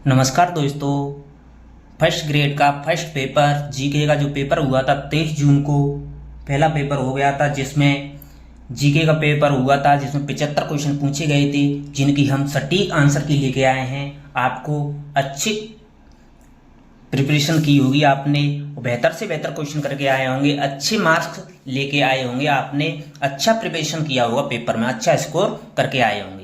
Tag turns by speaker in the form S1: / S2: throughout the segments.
S1: नमस्कार दोस्तों। First grade का फर्स्ट पेपर जीके का जो पेपर हुआ था 23 जून को पहला पेपर हो गया था, जिसमें जीके का पेपर हुआ था जिसमें 75 क्वेश्चन पूछे गए थे, जिनकी हम सटीक आंसर की लेके आए हैं। आपको अच्छी प्रिपरेशन की होगी आपने, बेहतर से बेहतर क्वेश्चन करके आए होंगे, अच्छे मार्क्स लेके आए होंगे, आपने अच्छा प्रिपरेशन किया होगा, पेपर में अच्छा स्कोर करके आए होंगे।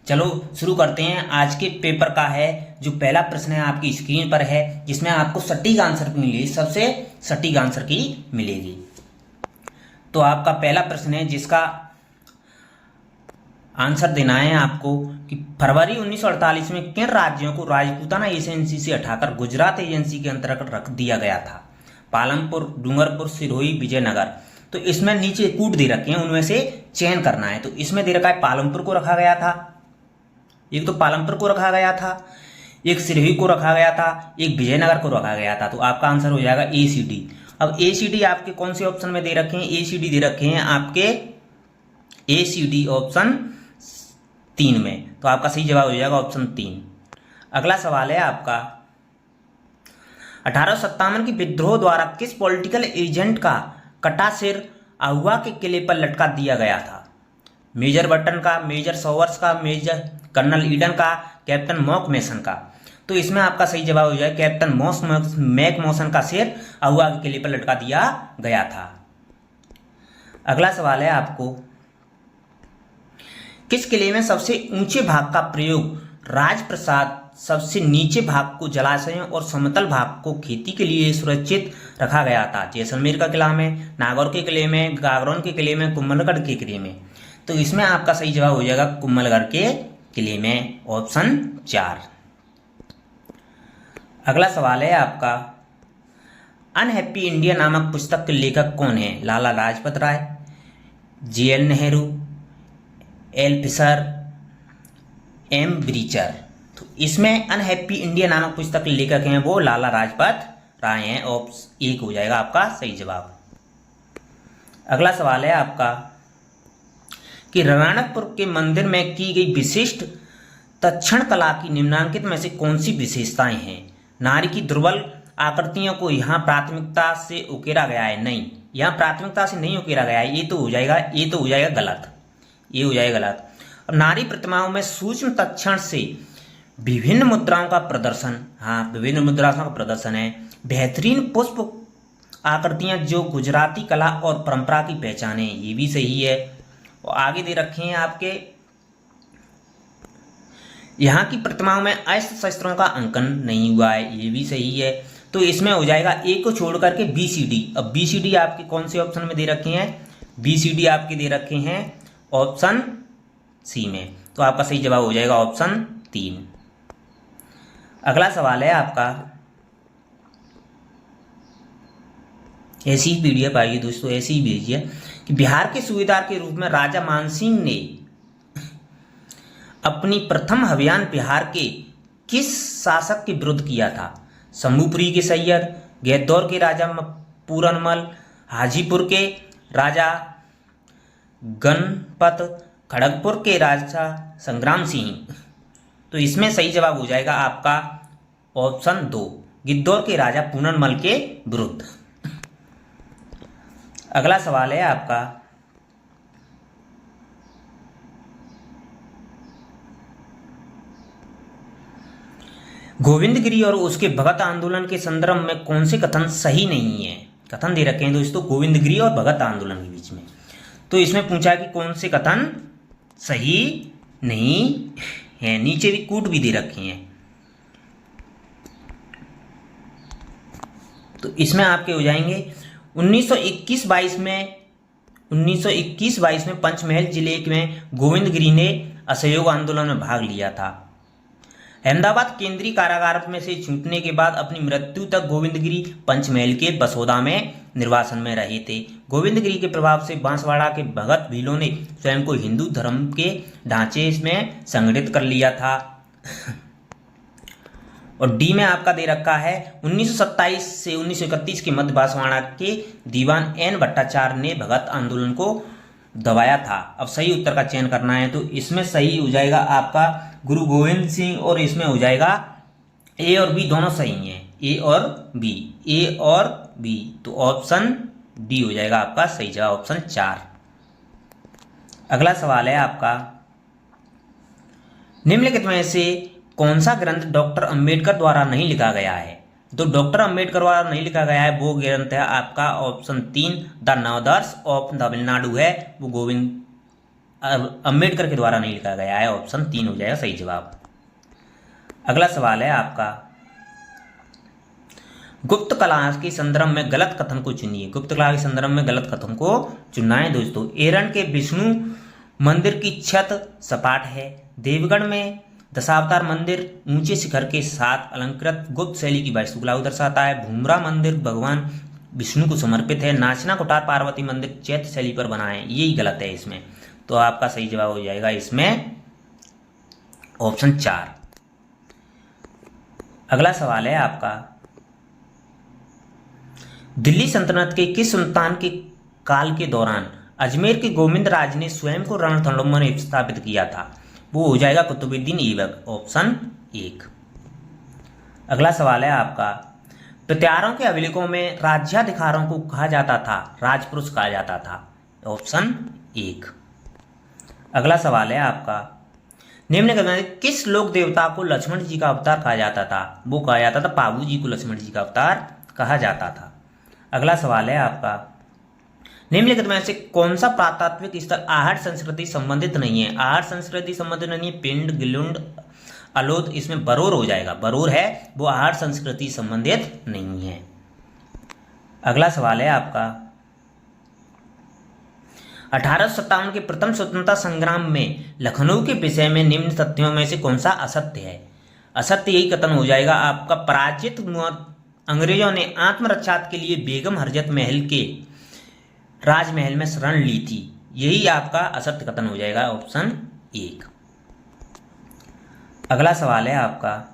S1: चलो शुरू करते हैं। आज के पेपर का है जो पहला प्रश्न है आपकी स्क्रीन पर है, जिसमें आपको सटीक आंसर की मिलेगी, सबसे सटीक आंसर की मिलेगी। तो आपका पहला प्रश्न है जिसका आंसर देना है आपको कि फरवरी 1948 में किन राज्यों को राजपूताना एजेंसी से हटाकर गुजरात एजेंसी के अंतर्गत रख दिया गया था? पालमपुर, डूंगरपुर, सिरोही, विजयनगर। तो इसमें नीचे कूट दे रखे हैं, उनमें से चयन करना है। तो इसमें दे रखा है पालमपुर को रखा गया था, एक तो पालमपुर को रखा गया था, एक सिरोही को रखा गया था, एक विजयनगर को रखा गया था। तो आपका आंसर हो जाएगा ए सी डी। अब ए सी डी आपके कौन से ऑप्शन में दे रखे हैं? ए सी डी दे रखे हैं आपके ए सी डी ऑप्शन 3 में। तो आपका सही जवाब हो जाएगा ऑप्शन 3। अगला सवाल है आपका 1857 की विद्रोह द्वारा किस पॉलिटिकल एजेंट का कटा सिर आहुआ के किले पर लटका दिया गया था? मेजर बटन का, मेजर सॉवर्स का, मेजर कर्नल ईडन का, कैप्टन मॉक मेसन का। तो इसमें आपका सही जवाब हो जाएगा कैप्टन मैक मॉसन का सिर आहुआ के किले पर लटका दिया गया था। अगला सवाल है आपको किस किले में सबसे ऊंचे भाग का प्रयोग राजप्रसाद, सबसे नीचे भाग को जलाशयों और समतल भाग को खेती के लिए सुरक्षित रखा गया था? जैसलमेर का किला में, नागौर के किले में, गागरोन के किले में, कुंभलगढ़ के किले में। तो इसमें आपका सही जवाब हो जाएगा कुंभलगढ़ के किले में, ऑप्शन 4। अगला सवाल है आपका अनहैप्पी इंडिया नामक पुस्तक के लेखक कौन है? Lala Lajpat Rai, J N Nehru, L Fisher, M Breecher. तो इसमें अनहैप्पी इंडिया नामक पुस्तक के लेखक हैं वो लाला लाजपत राय हैं, ऑप्शन 1 हो जाएगा आपका सही जवाब। अगला सवाल है आपका कि रणकपुर के मंदिर में की गई विशिष्ट तक्षण कला की निम्नांकित में से कौन सी विशेषताएं हैं? नारी की दुर्बल आकृतियों को यहाँ प्राथमिकता से उकेरा गया है? नहीं, यहाँ प्राथमिकता से नहीं उकेरा गया है, ये तो हो जाएगा गलत, ये हो जाएगा गलत। और नारी प्रतिमाओं में सूक्ष्म तक्षण से विभिन्न मुद्राओं का प्रदर्शन, हाँ विभिन्न मुद्राओं का प्रदर्शन है। बेहतरीन पुष्प आकृतियां जो गुजराती कला और परंपरा की पहचान है, ये भी सही है। और आगे दे रखे हैं आपके यहाँ की प्रतिमाओं में अस्त्र शस्त्रों का अंकन नहीं हुआ है, ये भी सही है। तो इसमें हो जाएगा ए को छोड़ करके बी सी डी। अब बी सी डी आपके कौन से ऑप्शन में दे रखे हैं? बी सी डी आपके दे रखे हैं ऑप्शन सी में। तो आपका सही जवाब हो जाएगा ऑप्शन 3। अगला सवाल है आपका ऐसी ही पीडीएफ आएगी दोस्तों, ऐसी ही भेजिए कि बिहार के सूबेदार के रूप में राजा मानसिंह ने अपनी प्रथम अभियान बिहार के किस शासक के विरुद्ध किया था? शंभुपुरी के सैयद, गैदौर के राजा पूरनमल, हाजीपुर के राजा गणपत, खड़गपुर के राजा संग्राम सिंह। तो इसमें सही जवाब हो जाएगा आपका ऑप्शन 2, गिद्धौर के राजा पूरनमल के विरुद्ध। अगला सवाल है आपका गोविंदगिरी और उसके भगत आंदोलन के संदर्भ में कौन से कथन सही नहीं है? कथन दे रखे हैं दोस्तों गोविंदगिरी और भगत आंदोलन के बीच में। तो इसमें पूछा है कि कौन से कथन सही नहीं है, नीचे भी कूट भी दे रखे हैं। तो इसमें आपके हो जाएंगे 1921-22 में पंचमहल जिले में गोविंदगिरी ने असहयोग आंदोलन में भाग लिया था। अहमदाबाद केंद्रीय कारागार में से छूटने के बाद अपनी मृत्यु तक गोविंदगिरी पंचमहल के बसोदा में निर्वासन में रहे थे। गोविंदगिरी के प्रभाव से बांसवाड़ा के भगत भीलों ने स्वयं को हिंदू धर्म के ढांचे में संगठित कर लिया था। और डी में आपका दे रखा है 1927 से 1931 के मध्य बांसवाड़ा के दीवान एन भट्टाचार्य ने भगत आंदोलन को दबाया था। अब सही उत्तर का चयन करना है, तो इसमें सही हो जाएगा आपका गुरु गोविंद सिंह और इसमें हो जाएगा ए और बी दोनों सही हैं, ए और बी, तो ऑप्शन डी हो जाएगा आपका सही जवाब, ऑप्शन 4। अगला सवाल है आपका, निम्नलिखित में से कौन सा ग्रंथ डॉक्टर अंबेडकर द्वारा नहीं लिखा गया है? तो डॉक्टर अंबेडकर द्वारा नहीं लिखा गया है वो ग्रंथ है आपका ऑप्शन 3 द नवदर्श ऑफ तमिलनाडु है, वो गोविंद अंबेडकर के द्वारा नहीं लिखा गया है, ऑप्शन 3 हो जाएगा सही जवाब। अगला सवाल है आपका, गुप्त कला के संदर्भ में गलत कथन को चुनिए। गुप्त कला के संदर्भ में गलत कथन को चुनना है दोस्तों। एरन के विष्णु मंदिर की छत सपाट है। देवगढ़ में दशावतार मंदिर ऊंचे शिखर के साथ अलंकृत गुप्त शैली की वास्तुकला को दर्शाता है। भूमरा मंदिर भगवान विष्णु को समर्पित है। नाचना कोठार पार्वती मंदिर चैत्य शैली पर बना है, यही गलत है इसमें, तो आपका सही जवाब हो जाएगा इसमें ऑप्शन 4। अगला सवाल है आपका, दिल्ली सल्तनत के किस सुल्तान के काल के दौरान अजमेर के गोविंद राज ने स्वयं को रणथंभोर में स्थापित किया था? वो हो जाएगा कुतुबुद्दीन ऐबक, ऑप्शन 1। अगला सवाल है आपका, प्रत्यारों के अभिलेखों में राज्याधिकारों को कहा जाता था, राजपुरुष कहा जाता था, ऑप्शन 1। अगला सवाल है आपका, निम्न में किस लोक देवता को लक्ष्मण जी का अवतार कहा जाता था? वो कहा जाता था पाबू जी को लक्ष्मण जी का अवतार कहा जाता था। अगला सवाल है आपका, निम्नलिखित में से कौन सा पुरातात्विक स्थल आहट संस्कृति संबंधित नहीं है? आहट संस्कृति संबंधित नहीं है, पिंड, गिलुंड, अलोद, इसमें बरोर हो जाएगा, बरोर है वो आहट संस्कृति संबंधित नहीं है। अगला सवाल है आपका, 1857 के प्रथम स्वतंत्रता संग्राम में लखनऊ के विषय में निम्न तथ्यों में से कौन सा असत्य है? असत्य यही कथन हो जाएगा आपका, पराजित अंग्रेजों ने आत्मरक्षा के लिए बेगम हरजत महल के राजमहल में शरण ली थी, यही आपका असत्य कथन हो जाएगा, ऑप्शन 1। अगला सवाल है आपका,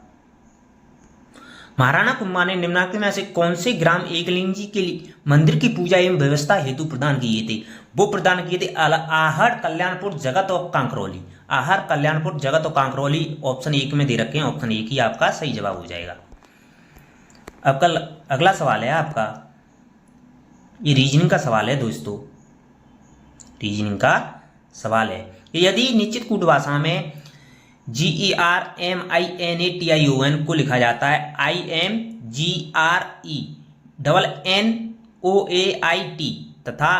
S1: महाराणा कुंभा ने निम्नलिखित में से कौन से ग्राम एकलिंग जी के लिए मंदिर की पूजा एवं व्यवस्था हेतु प्रदान किए थे? वो प्रदान किए थे आहड़, कल्याणपुर, जगत और कांकरौली। आहड़, कल्याणपुर, जगत और कांकरौली ऑप्शन 1 में दे रखे हैं, ऑप्शन 1 ही आपका सही जवाब हो जाएगा। आपका अगला सवाल है आपका, ये रीजनिंग का सवाल है दोस्तों, रीजनिंग का सवाल है। यदि निश्चित कूट भाषा में GERMINATION को लिखा जाता है IMGRENNOAIT तथा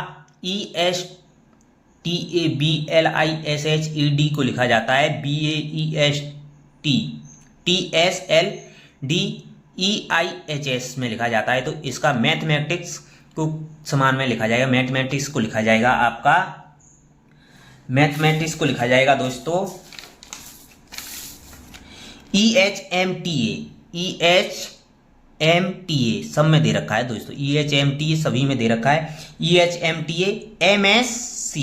S1: ESTABLISHED को लिखा जाता है BAESTTSLDEIHS में लिखा जाता है, तो इसका मैथमेटिक्स को समान में लिखा जाएगा, मैथमेटिक्स को लिखा जाएगा आपका, मैथमेटिक्स को लिखा जाएगा दोस्तों EHMTA सब में दे रखा है दोस्तों, EHMTA सभी में दे रखा है, EHMTA MSC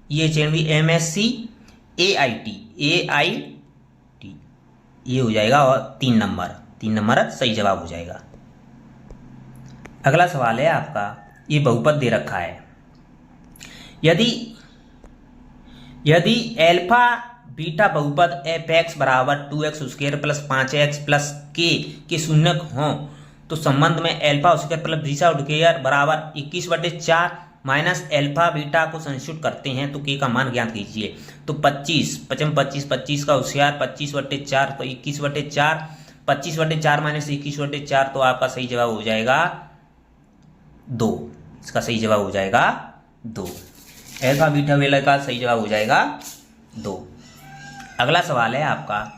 S1: EHMSC AIT ये हो जाएगा, और 3 नंबर सही जवाब हो जाएगा। अगला सवाल है आपका, ये बहुपद दे रखा है, यदि एल्फा बीटा बहुपद fx बराबर 2x square plus 5x plus k के शून्यक हों तो संबंध में alpha square plus beta square बराबर 21/4 माइनस एल्फा बीटा को संशुद्ध करते हैं तो k का मान ज्ञात कीजिए। तो 25 का होशियार 25/4 तो 21/4, 25/4 माइनस 21/4 तो आपका सही जवाब हो जाएगा 2, इसका सही जवाब हो जाएगा 2, एल्फा बीटा वेला का सही जवाब हो जाएगा 2। अगला सवाल है आपका,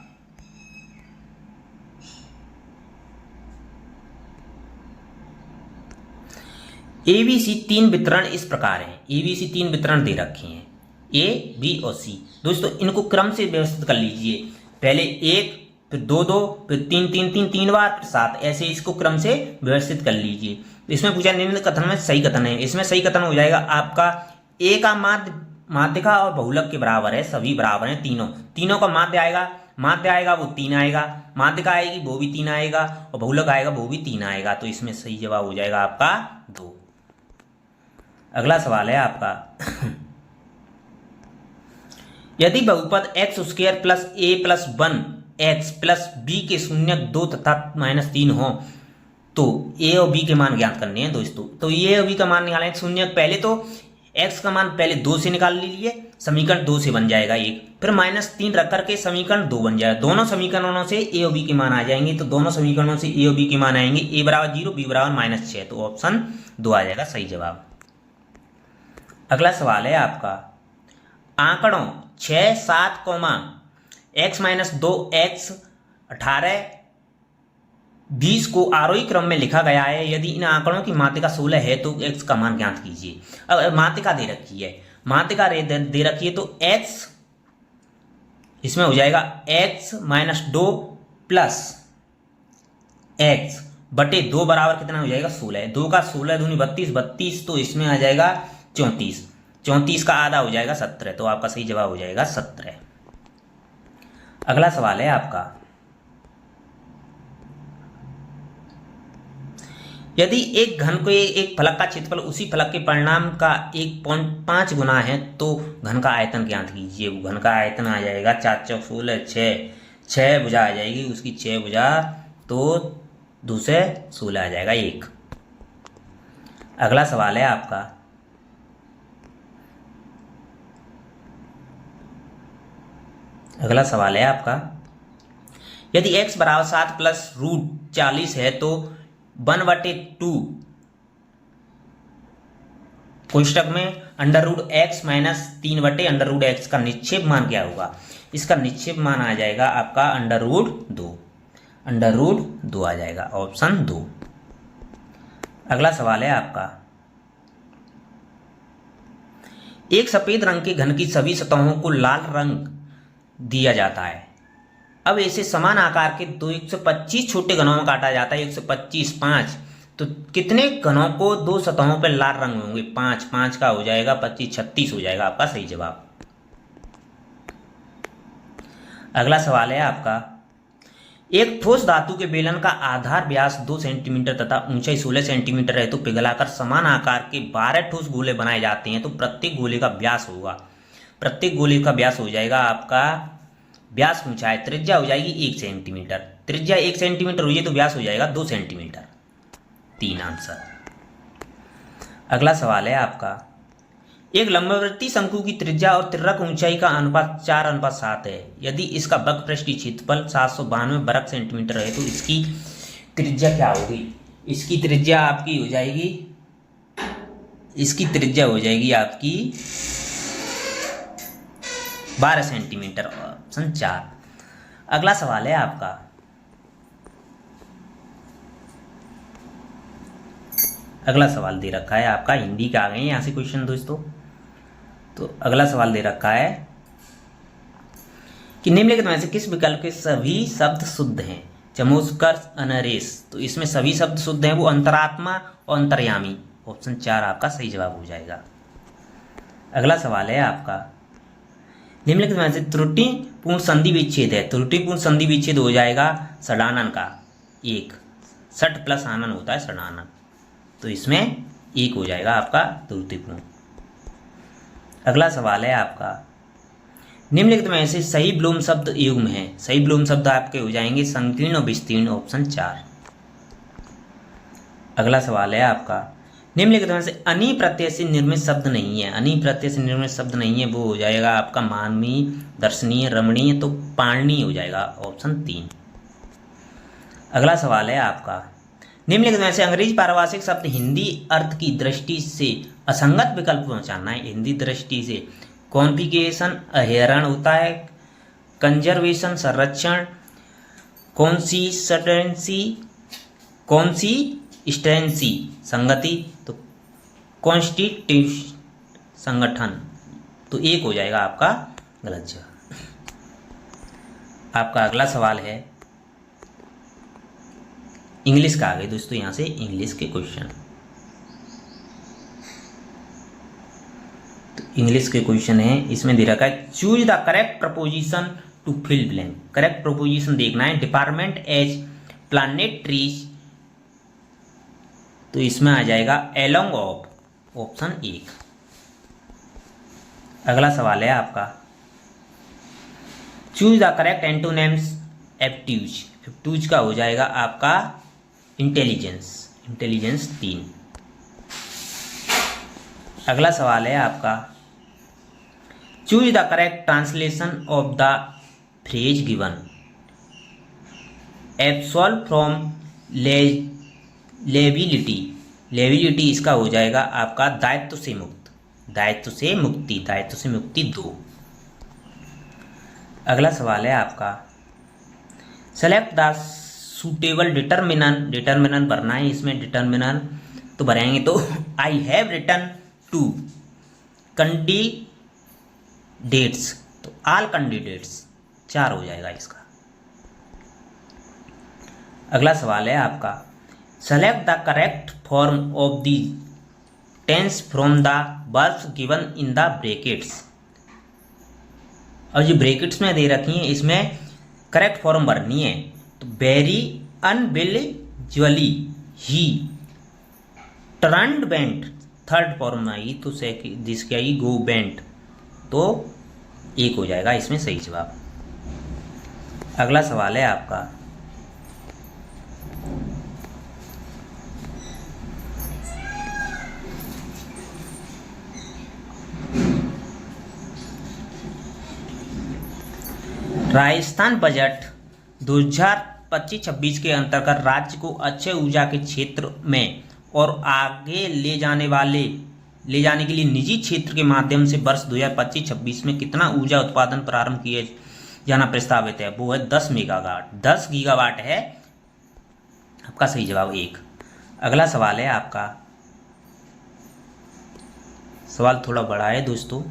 S1: ABC 3 वितरण इस प्रकार है, ABC 3 वितरण दे रखे हैं A, B और C। दोस्तों इनको क्रम से व्यवस्थित कर लीजिए, पहले 1 फिर 2 फिर 3 बार फिर 7, ऐसे इसको क्रम से व्यवस्थित कर लीजिए। इसमें पूछा निम्न कथन में सही कथन है, इसमें सही कथन हो जाएगा आपका A का माध्यिका और बहुलक के बराबर है, सभी बराबर हैं, तीनों का माध्य आएगा वो 3 आएगा, माध्यिका आएगी वो भी 3 आएगा और बहुलक आएगा वो भी 3 आएगा, तो इसमें सही जवाब हो जाएगा आपका 2। अगला सवाल है आपका, यदि बहुपद x square plus a plus 1 x plus B के शून्यक 2 तथा -3 हो तो ए और बी के मान ज्ञात करने हैं दोस्तों। तो ए और बी का मान निकालें, शून्यक पहले तो एक्स का मान पहले 2 से निकाल लीजिए, समीकरण 2 से बन जाएगा 1, फिर -3 रख करके समीकरण 2 बन जाएगा। दोनों समीकरणों से ए और बी के मान आ जाएंगे, तो दोनों समीकरणों से ए और बी के मान आएंगे, ए बराबर 0, बी बराबर -6, तो ऑप्शन 2 आ जाएगा सही जवाब। अगला सवाल है आपका, आंकड़ों 6, 7, x - 2 x 18 20 को आरोही क्रम में लिखा गया है। यदि इन आंकड़ों की मात्रिका 16 है तो x का मान ज्ञात कीजिए। अब मात्रिका दे रखी है, मात्रिका दे रखी है तो x इसमें हो जाएगा x - 2 प्लस x बटे 2 बराबर कितना हो जाएगा 16। 2 का 16 दूनी 32, 32 तो इसमें आ जाएगा 34, 34 का आधा हो जाएगा 17, तो आपका सही जवाब हो जाएगा 17। अगला सवाल है आपका, यदि एक घन को एक फलक का क्षेत्रफल उसी फलक के परिणाम का 1.5 गुना है तो घन का आयतन ज्ञात कीजिए। घन का आयतन आ जाएगा 4 चौक 16, 6 भुजा आ जाएगी उसकी 6 भुजा, तो 2 से 16 आ जाएगा 1। अगला सवाल है आपका, अगला सवाल है आपका, यदि x बराबर 7 प्लस √40 है तो 1/2 कोष्टक में √x माइनस 3/√x का निक्षेप मान क्या होगा। इसका निक्षेप मान आ जाएगा आपका √2 आ जाएगा ऑप्शन 2। अगला सवाल है आपका, एक सफेद रंग के घन की सभी सतहों को लाल रंग दिया जाता है। अब ऐसे समान आकार के 125 छोटे घनों में काटा जाता है, 125 5, तो कितने घनों को 2 सतहों पर लाल रंग होंगे। 5 5 का हो जाएगा 25, 36 हो जाएगा आपका सही जवाब। अगला सवाल है आपका, एक ठोस धातु के बेलन का आधार व्यास 2 सेंटीमीटर तथा ऊंचाई 16 सेंटीमीटर है तो पिघलाकर समान आकार के 12 ठोस गोले बनाए जाते हैं, तो प्रत्येक गोले का व्यास होगा, प्रत्येक गोले का व्यास हो जाएगा आपका, व्यास पूछा है, त्रिज्या हो जाएगी 1 सेंटीमीटर, त्रिज्या 1 सेंटीमीटर हुई तो व्यास हो जाएगा 2 सेंटीमीटर। 3 आंसर। अगला सवाल है आपका, एक लंबवृत्तीय शंकु की त्रिज्या और तिर्यक ऊंचाई का अनुपात 4:7 है। यदि इसका वक्रपृष्ठ की क्षेत्रफल 792 वर्ग सेंटीमीटर है तो इसकी त्रिज्या क्या होगी। इसकी त्रिज्या आपकी हो जाएगी, इसकी त्रिज्या हो जाएगी आपकी 12 सेंटीमीटर, ऑप्शन 4। अगला सवाल है आपका, अगला सवाल दे रखा है आपका, हिंदी का आ गए यहाँ से क्वेश्चन दोस्तों। तो अगला सवाल दे रखा है कि निम्नलिखित में से किस विकल्प के सभी शब्द शुद्ध हैं। चमोत्कर्ष अनरेस, तो इसमें सभी शब्द शुद्ध हैं, वो अंतरात्मा और अंतर्यामी, ऑप्शन 4 आपका सही जवाब हो जाएगा। अगला सवाल है आपका, निम्नलिखित में से त्रुटिपूर्ण संधि विच्छेद है। त्रुटिपूर्ण संधि विच्छेद हो जाएगा षडानन का 1, षट प्लस आनन होता है षडानन, तो इसमें 1 हो जाएगा आपका त्रुटिपूर्ण। अगला सवाल है आपका, निम्नलिखित में से सही विलोम शब्द युग्म है। सही विलोम शब्द आपके हो जाएंगे संकीर्ण और विस्तीर्ण, ऑप्शन 4। अगला सवाल है आपका, निम्नलिखित में से अनी प्रत्यय से निर्मित शब्द नहीं है। अनी प्रत्यय से निर्मित शब्द नहीं है, वो हो जाएगा आपका मानवीय, दर्शनीय, रमणीय, तो पाणनीय हो जाएगा, ऑप्शन 3। अगला सवाल है आपका, निम्नलिखित में से अंग्रेजी पारिभाषिक शब्द हिंदी अर्थ की दृष्टि से असंगत विकल्प पहुंचाना है। हिंदी दृष्टि से कॉन्फिगरेशन अहरण होता है, कंजर्वेशन संरक्षण, कॉन्सिस्टेंसी संगति, तो कॉन्स्टिट्यूशन संगठन, तो 1 हो जाएगा आपका गलत जवाब। आपका अगला सवाल है इंग्लिश का, आ गए दोस्तों यहाँ से इंग्लिश के क्वेश्चन। तो इंग्लिश के क्वेश्चन है, इसमें दे रखा है choose the correct preposition to fill blank. Correct preposition देखना है, डिपार्टमेंट एज प्लानेटरीज, तो इसमें आ जाएगा एलोंग ऑफ, ऑप्शन 1। अगला सवाल है आपका, चूज द करेक्ट एंटोनिम्स एप्ट्यूज का हो जाएगा आपका इंटेलिजेंस 3। अगला सवाल है आपका, choose the correct translation of the phrase given. Absolve from liability इसका हो जाएगा आपका दायित्व से मुक्ति 2। अगला सवाल है आपका, सेलेक्ट द सूटेबल डिटर्मिनन भरना है। इसमें डिटर्मिनन तो भरेंगे तो I have written to candidates, तो ऑल कैंडिडेट्स 4 हो जाएगा इसका। अगला सवाल है आपका, select the correct form of the tense from the verbs given in the brackets. और जो ब्रैकेट्स में दे रखी हैं इसमें करेक्ट फॉर्म भरनी है। तो very unbelievably he turned bent, third form आई तो जिसकी आई गो बेंट, तो 1 हो जाएगा इसमें सही जवाब। अगला सवाल है आपका, राजस्थान बजट 2025-26 के अंतर्गत राज्य को अक्षय ऊर्जा के क्षेत्र में और आगे ले जाने के लिए निजी क्षेत्र के माध्यम से वर्ष 2025-26 में कितना ऊर्जा उत्पादन प्रारंभ किया जाना प्रस्तावित है। वो है 10 गीगावाट है आपका सही जवाब 1। अगला सवाल है आपका, सवाल थोड़ा बड़ा है दोस्तों,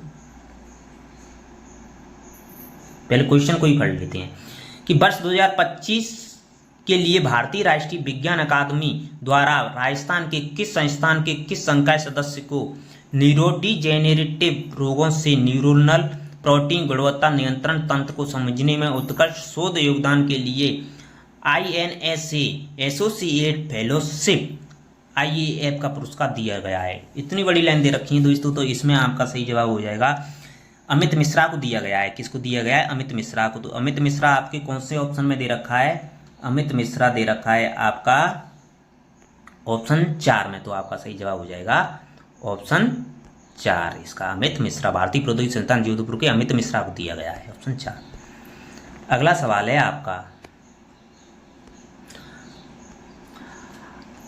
S1: पहले क्वेश्चन को ही पढ़ लेते हैं कि वर्ष 2025 के लिए भारतीय राष्ट्रीय विज्ञान अकादमी द्वारा राजस्थान के किस संस्थान के किस संकाय सदस्य को न्यूरोडीजेनेरेटिव रोगों से न्यूरोनल प्रोटीन गुणवत्ता नियंत्रण तंत्र को समझने में उत्कृष्ट शोध योगदान के लिए INSA एसोसिएट फेलोशिप IAF का पुरस्कार दिया गया है। इतनी बड़ी लाइन दे रखी है दोस्तों, तो इसमें आपका सही जवाब हो जाएगा अमित मिश्रा को दिया गया है। किसको दिया गया है? अमित मिश्रा को। तो अमित मिश्रा आपके कौन से ऑप्शन में दे रखा है? अमित मिश्रा दे रखा है आपका ऑप्शन 4 में, तो आपका सही जवाब हो जाएगा ऑप्शन 4 इसका। अमित मिश्रा, भारतीय प्रौद्योगिकी संस्थान जोधपुर के अमित मिश्रा को दिया गया है ऑप्शन 4। अगला सवाल है आपका,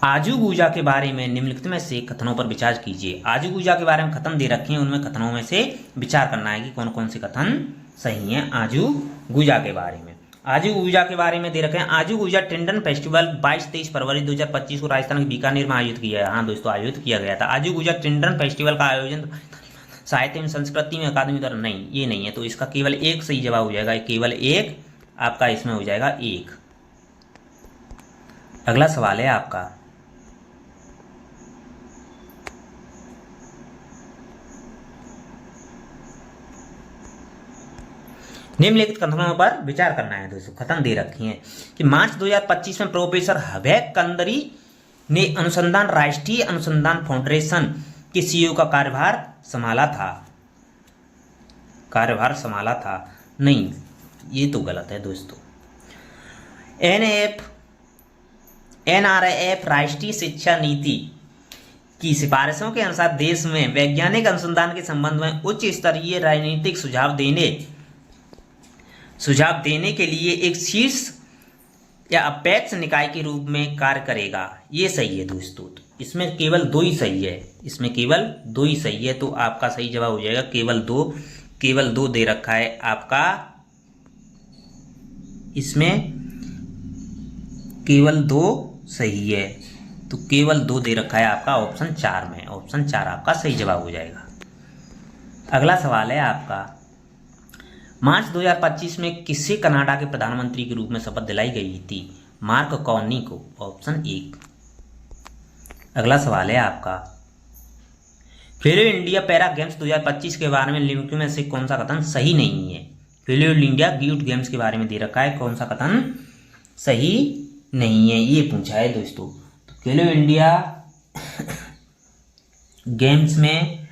S1: आजूगूजा के बारे में निम्नलिखित में से कथनों पर विचार कीजिए। आजूगूजा के बारे में कथन दे रखे हैं, उनमें कथनों में से विचार करना है कि कौन कौन से कथन सही हैं आजूगूजा के बारे में। आजूगूजा के बारे में दे रखे हैं, आजूगूजा टिंडन फेस्टिवल 22-23 फरवरी 2025 को राजस्थान के बीकानेर में आयोजित किया है। हाँ दोस्तों, आयोजित किया गया था। आजूगूजा टिंडन फेस्टिवल का आयोजन साहित्य एवं संस्कृति में अकादमी द्वारा, नहीं ये नहीं है, तो इसका केवल एक सही जवाब हो जाएगा, केवल एक आपका इसमें हो जाएगा 1। अगला सवाल है आपका, निम्नलिखित कथनों पर विचार करना है दोस्तों। कथन दे रखी हैं कि मार्च 2025 में प्रोफेसर हबैक कंदरी ने राष्ट्रीय अनुसंधान फाउंडेशन के CEO का कार्यभार संभाला था। नहीं, ये तो गलत है दोस्तों। NRF राष्ट्रीय शिक्षा नीति की सिफारिशों के अनुसार देश में वैज्ञानिक अनुसंधान के संबंध में उच्च स्तरीय राजनीतिक सुझाव देने के लिए एक शीर्ष या अपेक्ष निकाय के रूप में कार्य करेगा। ये सही है दोस्तों, इसमें केवल 2 ही सही है, इसमें केवल 2 ही सही है, तो आपका सही जवाब हो जाएगा केवल 2 दे रखा है आपका, इसमें केवल 2 सही है, तो केवल 2 दे रखा है आपका ऑप्शन 4 में। ऑप्शन 4 आपका सही जवाब हो जाएगा। अगला सवाल है आपका, मार्च 2025 में किसे कनाडा के प्रधानमंत्री के रूप में शपथ दिलाई गई थी? मार्क कार्नी को, ऑप्शन 1। अगला सवाल है आपका, खेलो इंडिया पैरा गेम्स 2025 के बारे में निम्नलिखित में से कौन सा कथन सही नहीं है? खेलो इंडिया यूथ गेम्स के बारे में दे रखा है, कौन सा कथन सही नहीं है ये पूछा है दोस्तों। तो खेलो इंडिया गेम्स में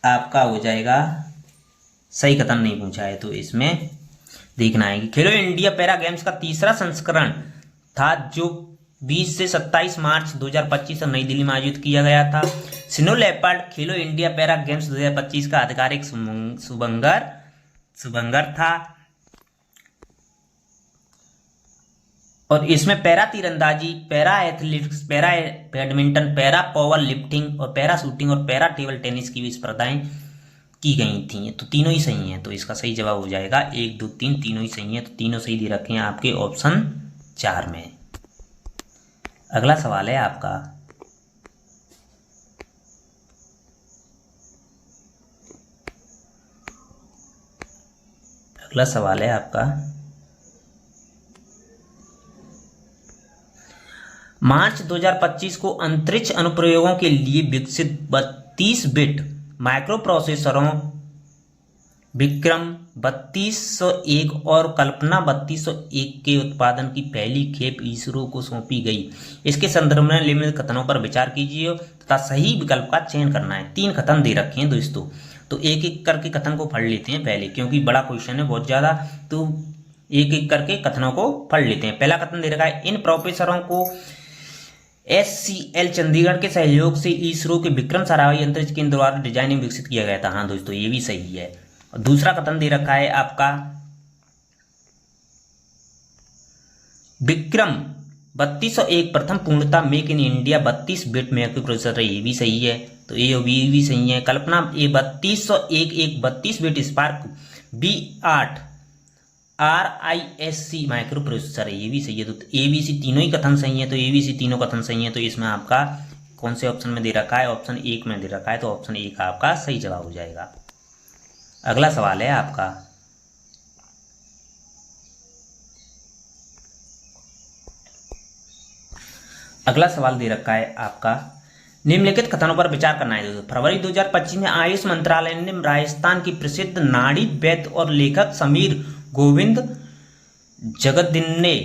S1: आपका हो जाएगा, सही कथन नहीं पूछा है, तो इसमें देखना है कि खेलो इंडिया पैरा गेम्स का तीसरा संस्करण था जो 20 से 27 मार्च 2025 नई दिल्ली में आयोजित किया गया था। स्नो लेपर्ड खेलो इंडिया पैरा गेम्स 2025 का आधिकारिक शुभंकर था और इसमें पैरा तीरंदाजी, para athletics, para badminton, para power lifting और पैरा शूटिंग और पैरा टेबल टेनिस की भी स्पर्धाएं की गई थी। तो तीनों ही सही हैं, तो इसका सही जवाब हो जाएगा 1 2 3, तीनों ही सही हैं। तो तीनों सही दे रखे हैं आपके ऑप्शन 4 में। अगला सवाल है आपका, अगला सवाल है आपका, मार्च 2025 को अंतरिक्ष अनुप्रयोगों के लिए विकसित 32 बिट माइक्रो प्रोसेसरों विक्रम 3201 और कल्पना 3201 के उत्पादन की पहली खेप इसरो को सौंपी गई। इसके संदर्भ में निम्नलिखित कथनों पर विचार कीजिए तथा सही विकल्प का चयन करना है। 3 कथन दे रखे हैं दोस्तों, तो एक एक करके कथन को पढ़ लेते हैं पहले, क्योंकि बड़ा क्वेश्चन है बहुत ज़्यादा, तो एक एक करके कथनों को पढ़ लेते हैं। पहला कथन दे रखा है, इन प्रोफेसरों को SCL चंडीगढ़ के सहयोग से इसरो के विक्रम साराभाई अंतरिक्ष केंद्र द्वारा डिजाइन एवं विकसित किया गया था। हाँ दोस्तों, ये भी सही है। और दूसरा कथन दे रखा है आपका, विक्रम 3201 प्रथम पूर्णतः make in India 32 bit micro processor है। ये भी सही है, तो ए और बी भी सही है। कल्पना ए 3201 एक 32 bit spark B8 RISC micro processor है। ये भी सही है। तो ABC तीनों ही कथन सही है, तो ABC तीनों कथन सही है। तो इसमें आपका कौन से ऑप्शन में दे रखा है? ऑप्शन 1 में दे रखा है, तो ऑप्शन 1 आपका सही जवाब हो जाएगा। अगला सवाल है आपका, अगला सवाल दे रखा है आपका, निम्नलिखित कथनों पर विचार करना है दोस्तों। फरवरी 2025 में आयुष मंत्रालय ने राजस्थान की प्रसिद्ध नाड़ी वैद्य और लेखक समीर गोविंद जगदिन्ने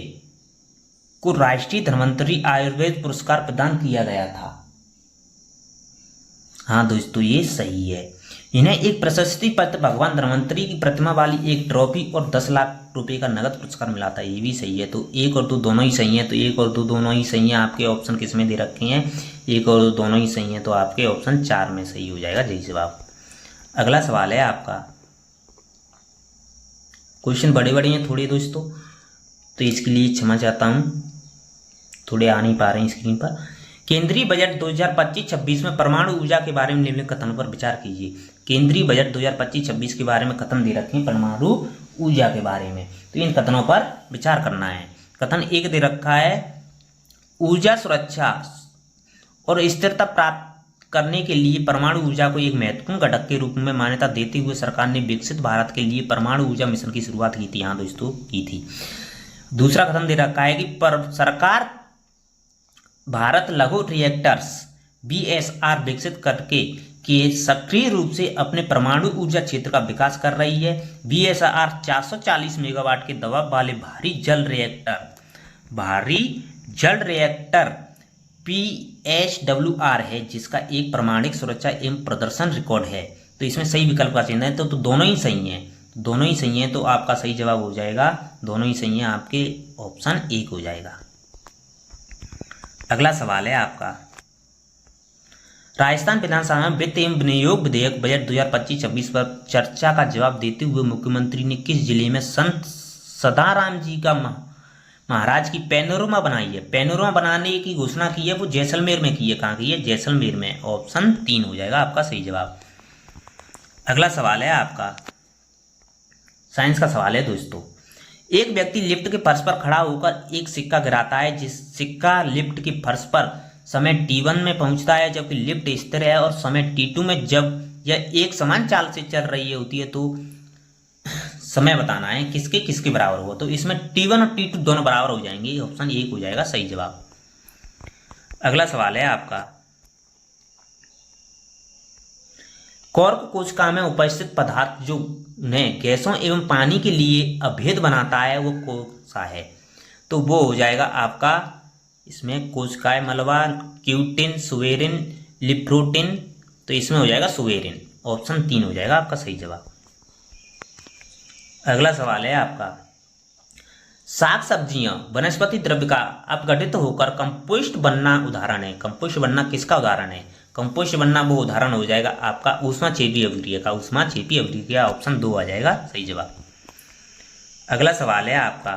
S1: को राष्ट्रीय धन्वंतरी आयुर्वेद पुरस्कार प्रदान किया गया था। हाँ दोस्तों, ये सही है। इन्हें एक प्रशस्ति पत्र, भगवान धन्वंतरी की प्रतिमा वाली एक ट्रॉफी और 10 लाख रुपए का नगद पुरस्कार मिला था। ये भी सही है। तो 1 और 2 दोनों ही सही है। तो 1 और 2 दोनों ही सही है। आपके ऑप्शन किसमें दे रखे हैं? 1 और 2 दोनों ही सही है। तो आपके ऑप्शन 4 में सही हो जाएगा सही जवाब। अगला सवाल है आपका, क्वेश्चन बड़े बड़े हैं थोड़े दोस्तों, तो इसके लिए क्षमा चाहता हूँ, थोड़े आ नहीं पा रहे हैं स्क्रीन पर। केंद्रीय बजट 2025-26 में परमाणु ऊर्जा के बारे में निम्नलिखित कथनों पर विचार कीजिए। केंद्रीय बजट 2025-26 के बारे में कथन दे रखे हैं परमाणु ऊर्जा के बारे में, तो इन कथनों पर विचार करना है। कथन 1 दे रखा है, ऊर्जा सुरक्षा और स्थिरता प्राप्त करने के लिए परमाणु ऊर्जा को एक महत्वपूर्ण घटक के रूप में मान्यता देते हुए सरकार ने विकसित भारत के लिए परमाणु ऊर्जा मिशन की शुरुआत की थी। हाँ दोस्तों, की थी। दूसरा कथन दे रखा है कि सरकार भारत लघु रिएक्टर्स BSR विकसित करके सक्रिय रूप से अपने परमाणु ऊर्जा क्षेत्र का विकास कर रही है। BSR 440 मेगावाट के दबाव वाले भारी जल रिएक्टर PHWR है, जिसका एक प्रमाणिक सुरक्षा एवं प्रदर्शन रिकॉर्ड है। तो इसमें सही विकल्प का चयन है। तो दोनों ही सही हैं, दोनों ही सही हैं। तो आपका सही जवाब हो जाएगा, दोनों ही सही हैं, आपके ऑप्शन 1 हो जाएगा। अगला सवाल है आपका, राजस्थान विधानसभा में वित्त एवं विनियोग विधेयक बजट 2025-26 पर चर्चा का जवाब देते हुए मुख्यमंत्री ने किस जिले में संत सदाराम जी का महाराज की पैनोरमा बनाई है? पैनोरमा बनाने की घोषणा की है वो जैसलमेर में की है। कहाँ की है? जैसलमेर में। ऑप्शन 3 हो जाएगा आपका सही जवाब। अगला सवाल है आपका, साइंस का सवाल है दोस्तों। एक व्यक्ति लिफ्ट के फर्श पर खड़ा होकर एक सिक्का गिराता है, जिस सिक्का लिफ्ट के फर्श पर समय t1 में पहुंचता है, जबकि लिफ्ट स्थिर है, और समय t2 में जब यह एक समान चाल से चल रही होती है, तो समय बताना है किसके किसके बराबर होगा। तो इसमें t1 और t2 दोनों बराबर हो जाएंगे। ऑप्शन 1 हो जाएगा सही जवाब। अगला सवाल है आपका, कॉर्क कोशिका में उपस्थित पदार्थ जो उन्हें गैसों एवं पानी के लिए अभेद बनाता है वो कौन सा है? तो वो हो जाएगा आपका, इसमें कोशिकाएं मलबा, क्यूटिन, सुवेरिन, लिप्रोटिन, तो इसमें हो जाएगा सुवेरिन। ऑप्शन 3 हो जाएगा आपका सही जवाब। अगला सवाल है आपका, साग सब्जियां वनस्पति द्रव्य का अपघटित होकर कंपोस्ट बनना उदाहरण है। कंपोस्ट बनना किसका उदाहरण है? कंपोस्ट बनना वो उदाहरण हो जाएगा आपका ऊष्माक्षेपी अभिक्रिया का। ऊष्माक्षेपी अभिक्रिया ऑप्शन 2 आ जाएगा सही जवाब। अगला सवाल है आपका,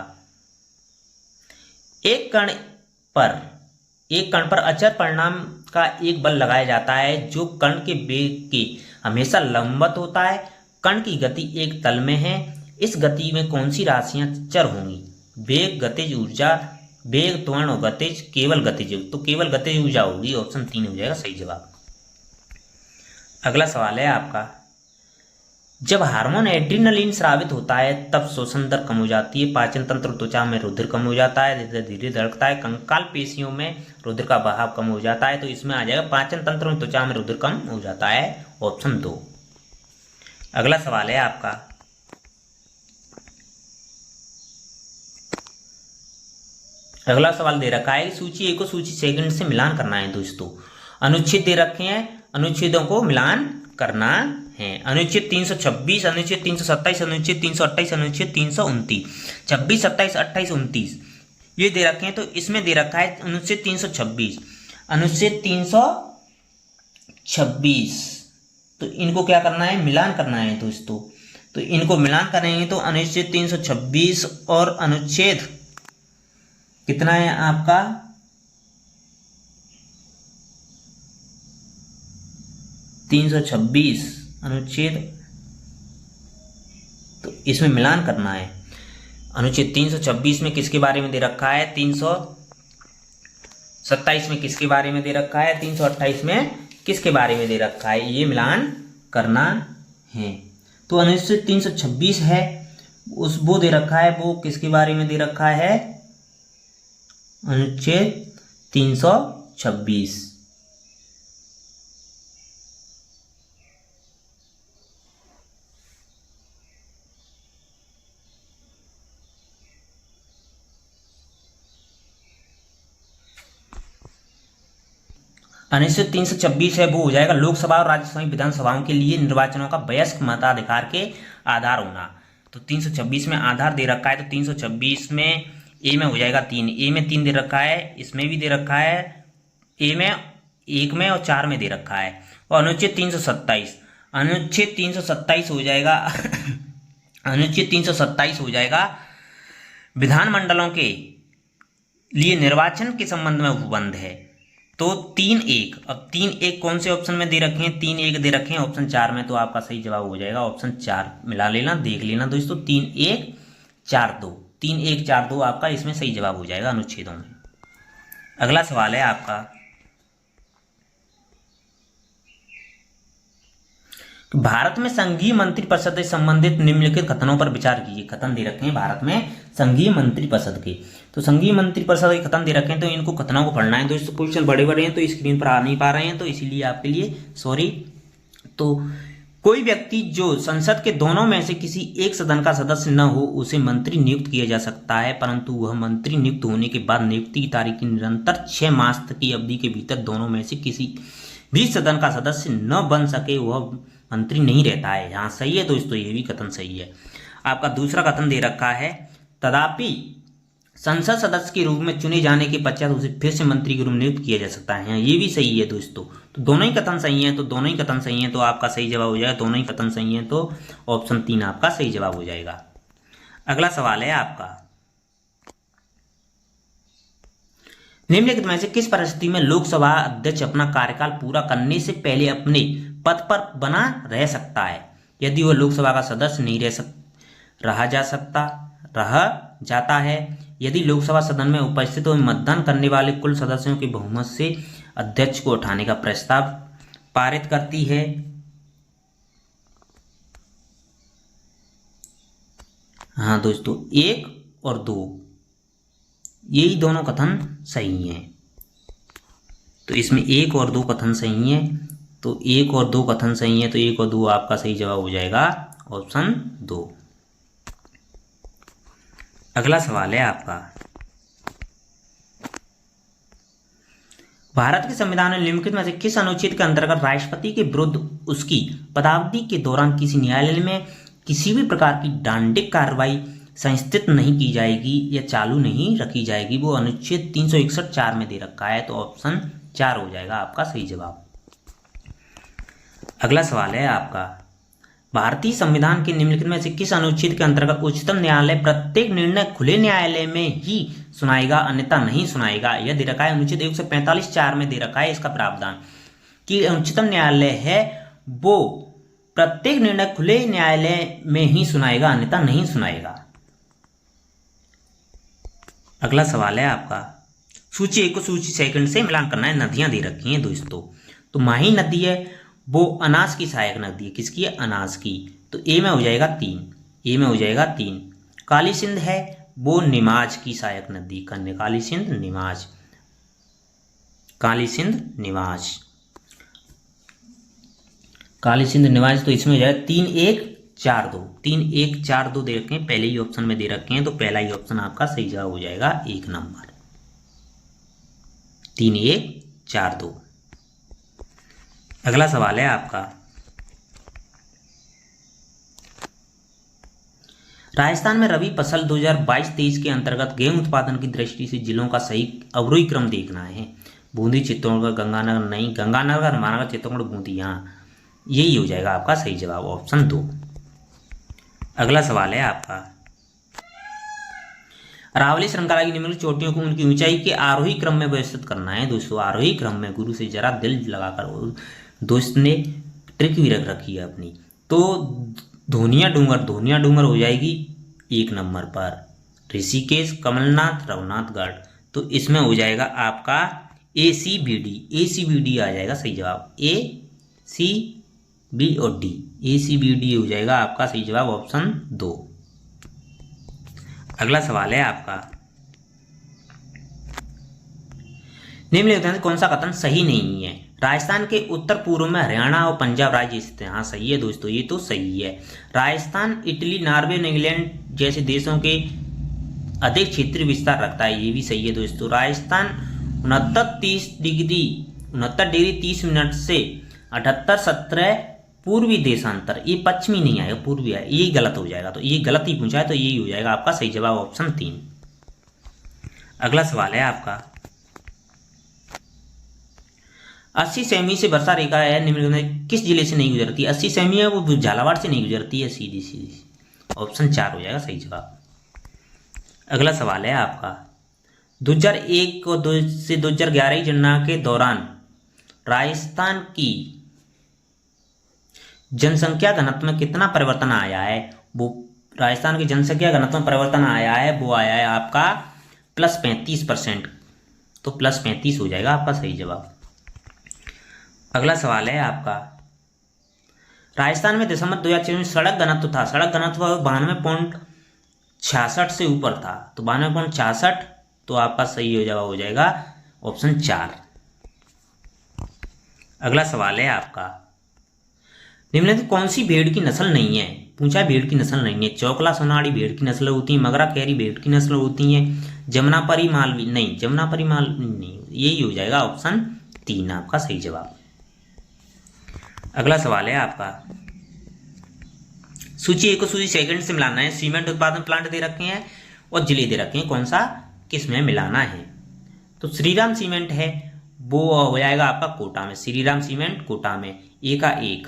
S1: एक कण पर अचर परिमाण का एक बल लगाया जाता है जो कण के वेग के हमेशा लंबवत होता है। कण की गति एक तल में है। इस गति में कौन सी राशियां चर होंगी? वेग, गतिज ऊर्जा, वेग, त्वरण और गतिज, केवल गतिज। तो केवल गतिज ऊर्जा होगी, ऑप्शन 3 हो जाएगा सही जवाब। अगला सवाल है आपका, जब हार्मोन एड्रिनलिन स्रावित होता है तब श्वसन दर कम हो जाती है, पाचन तंत्र त्वचा में रुधिर कम हो जाता है, धीरे धीरे धड़कता है, कंकाल पेशियों में रुधिर का बहाव कम हो जाता है। तो इसमें आ जाएगा पाचन तंत्र में त्वचा में रुधिर कम हो जाता है, ऑप्शन 2। अगला सवाल है आपका, अगला सवाल दे रखा है सूची ए को सूची सेकंड से मिलान करना है दोस्तों। अनुच्छेद दे रखे हैं, अनुच्छेदों को मिलान करना है। अनुच्छेद 326, अनुच्छेद 327, अनुच्छेद 328, अनुच्छेद 329, 26, 27, 28, 29 ये दे रखे हैं। तो इसमें दे रखा है अनुच्छेद 326, अनुच्छेद 326। तो इनको क्या करना है? मिलान करना है दोस्तों। तो इनको मिलान करेंगे तो अनुच्छेद 326 और अनुच्छेद कितना है आपका 326 अनुच्छेद, तो इसमें मिलान करना है। अनुच्छेद 326 में किसके बारे में दे रखा है? 327 में किसके बारे में दे रखा है? 328 में किसके बारे में दे रखा है? ये मिलान करना है। तो अनुच्छेद 326 है उस वो दे रखा है, वो किसके बारे में दे रखा है? अनुच्छेद 326। अनुच्छेद 326 है वो हो जाएगा लोकसभा और राज्यसभा विधानसभाओं के लिए निर्वाचनों का वयस्क मताधिकार के आधार होना। तो 326 में आधार दे रखा है, तो 326 में ए में हो जाएगा 3, ए में 3 दे रखा है, इसमें भी दे रखा है, ए में 1 में और 4 में दे रखा है। और अनुच्छेद 327, अनुच्छेद 327 हो जाएगा अनुच्छेद 327 हो जाएगा विधानमंडलों के लिए निर्वाचन के संबंध में उपबंध है। तो 3-1, अब 3-1 कौन से ऑप्शन में दे रखे हैं? 3-1 दे रखे हैं ऑप्शन 4 में। तो आपका सही जवाब हो जाएगा ऑप्शन 4। मिला लेना, देख लेना दोस्तों, 3-1-4-2, 3-1-4-2 आपका इसमें सही जवाब हो जाएगा अनुच्छेदों में। अगला सवाल है आपका, भारत में संघीय मंत्रिपरिषद से संबंधित निम्नलिखित कथनों पर विचार कीजिए। कथन दे रखे हैं भारत में संघीय मंत्रिपरिषद के। तो संघीय मंत्रिपरिषद के कथन दे रखे हैं, तो इनको कथनों को पढ़ना है दोस्तों। क्वेश्चन बड़े बड़े हैं तो स्क्रीन पर आ नहीं पा रहे हैं, तो इसीलिए आपके लिए सॉरी। तो कोई व्यक्ति जो संसद के दोनों में से किसी एक सदन का सदस्य न हो उसे मंत्री नियुक्त किया जा सकता है, परंतु वह मंत्री नियुक्त होने के बाद नियुक्ति की तारीख की निरंतर 6 मास तक की अवधि के भीतर दोनों में से किसी भी सदन का सदस्य न बन सके वह मंत्री नहीं रहता है। यहाँ सही है दोस्तों, ये भी कथन सही है। आपका दूसरा कथन दे रखा है, तथापि संसद सदस्य के रूप में चुने जाने के पश्चात उसे फिर से मंत्री के रूप में नियुक्त किया जा सकता है। ये भी सही है दोस्तों। तो दोनों ही कथन सही हैं, तो दोनों ही कथन सही हैं, तो आपका सही जवाब हो जाएगा। दोनों ही कथन सही हैं तो ऑप्शन 3 आपका सही जवाब हो जाएगा। अगला सवाल है आपका, निम्नलिखित में से किस परिस्थिति में लोकसभा अध्यक्ष अपना कार्यकाल पूरा करने से पहले अपने पद पर बना रह सकता है? यदि वह लोकसभा का सदस्य नहीं रह जाता है, यदि लोकसभा सदन में उपस्थित और मतदान करने वाले कुल सदस्यों के बहुमत से अध्यक्ष को उठाने का प्रस्ताव पारित करती है। हाँ दोस्तों, 1 और 2 यही दोनों कथन सही हैं। तो इसमें 1 और 2 कथन सही हैं, तो 1 और 2 कथन सही हैं, तो 1 और 2 आपका सही जवाब हो जाएगा ऑप्शन 2। अगला सवाल है आपका, भारत के संविधान में निम्नलिखित में से किस अनुच्छेद के अंतर्गत राष्ट्रपति के विरुद्ध उसकी पदावधि के दौरान किसी न्यायालय में किसी भी प्रकार की दंडिक कार्रवाई संस्थित नहीं की जाएगी या चालू नहीं रखी जाएगी, वो अनुच्छेद 361(4) में दे रखा है। तो ऑप्शन 4 हो जाएगा आपका सही जवाब। अगला सवाल है आपका, भारतीय संविधान के निम्नलिखित में से किस अनुच्छेद के अंतर्गत उच्चतम न्यायालय प्रत्येक निर्णय खुले न्यायालय में ही सुनाएगा, अन्यथा नहीं सुनाएगा? यह दे रखा है अनुच्छेद 145(4) में दे रखा है इसका प्रावधान कि उच्चतम न्यायालय है वो प्रत्येक निर्णय खुले न्यायालय में ही सुनाएगा, अन्यथा नहीं सुनाएगा। अगला सवाल है आपका, सूची 1 को सूची सेकंड से मिलान करना है। नदियां दे रखी हैं दोस्तों, तो माही नदी है वो अनाज की सहायक नदी है, किसकी है? अनाज की। तो ए में हो जाएगा 3, ए में हो जाएगा 3। काली सिंध है वो निमाज की सहायक नदी, काली सिंध निमाज, काली सिंध निमाज, काली सिंध निवाज। तो इसमें हो जाएगा 3 1 4 2, 3 1 4 2 दे रखे हैं, पहले ही ऑप्शन में दे रखे हैं, तो पहला ही ऑप्शन आपका सही जवाब हो जाएगा 1 नंबर, 3 1 4 2। अगला सवाल है आपका, राजस्थान में रबी फसल 2022-23 के अंतर्गत गेहूं उत्पादन की दृष्टि से जिलों का सही अवरोही क्रम देखना है। बूंदी, चित्तौड़गढ़, गंगानगर, नहीं गंगानगर, हनुमानगढ़, चित्तौड़गढ़, बूंदी, यहाँ यही हो जाएगा आपका सही जवाब, ऑप्शन 2। अगला सवाल है आपका, अरावली श्रृंखला की निम्नलिखित चोटियों को उनकी ऊंचाई के आरोही क्रम में व्यवस्थित करना है। दोस्तों आरोही क्रम में गुरु से जरा दिल लगाकर दोस्त ने ट्रिक भी रख रखी है अपनी। तो धोनिया डूंगर हो जाएगी 1 नंबर पर, ऋषिकेश, कमलनाथ, रघुनाथगढ़। तो इसमें हो जाएगा आपका ACBD आ जाएगा सही जवाब, ACB और D, ACBD हो जाएगा आपका सही जवाब, ऑप्शन 2। अगला सवाल है आपका, निम्नलिखित में से कौन सा कथन सही नहीं है? राजस्थान के उत्तर पूर्व में हरियाणा और पंजाब राज्य स्थित है। हाँ सही है दोस्तों, ये तो सही है। राजस्थान इटली, नॉर्वे, इंग्लैंड जैसे देशों के अधिक क्षेत्रीय विस्तार रखता है, ये भी सही है दोस्तों। राजस्थान 69 डिग्री 30 मिनट से 78-17 पूर्वी देशांतर, ये पश्चिमी नहीं आएगा, पूर्वी है, ये गलत हो जाएगा। तो ये गलत ही पूछा है, तो यही हो जाएगा आपका सही जवाब, ऑप्शन 3। अगला सवाल है आपका, 80 सेमी से वर्षा रेखा है निम्नलिखित में किस जिले से नहीं गुजरती? 80 सेमी है वो झालावाड़ से नहीं गुजरती है, सीधी, ऑप्शन 4 हो जाएगा सही जवाब। अगला सवाल है आपका, 2001 से 2011 की गणना के दौरान राजस्थान की जनसंख्या घनत्व में कितना परिवर्तन आया है? वो राजस्थान की जनसंख्या घनत्व में परिवर्तन आया है, वो आया है आपका +35%, तो +35 हो जाएगा आपका सही जवाब। अगला सवाल है आपका, राजस्थान में दिसंबर 2006 में सड़क घनत्व था, सड़क घनत्व 92.66 से ऊपर था, तो 92.66, तो आपका सही हो जाएगा ऑप्शन 4। अगला सवाल है आपका, निम्नलिखित कौन सी भेड़ की नस्ल नहीं है? पूछा भेड़ की नस्ल नहीं है। चौकला सोनाड़ी भेड़ की नस्ल होती है, मगरा कैरी भेड़ की नस्ल होती है, जमुनापरी मालवी नहीं, जमुनापरी मालवी नहीं, यही हो जाएगा ऑप्शन 3 आपका सही जवाब। अगला सवाल है आपका, सूची 1 को सूची सेकंड से मिलाना है। सीमेंट उत्पादन प्लांट दे रखे हैं और जिले दे रखे हैं, कौन सा किस में मिलाना है? तो श्रीराम सीमेंट है वो हो जाएगा आपका कोटा में, श्रीराम सीमेंट कोटा में, ए का 1।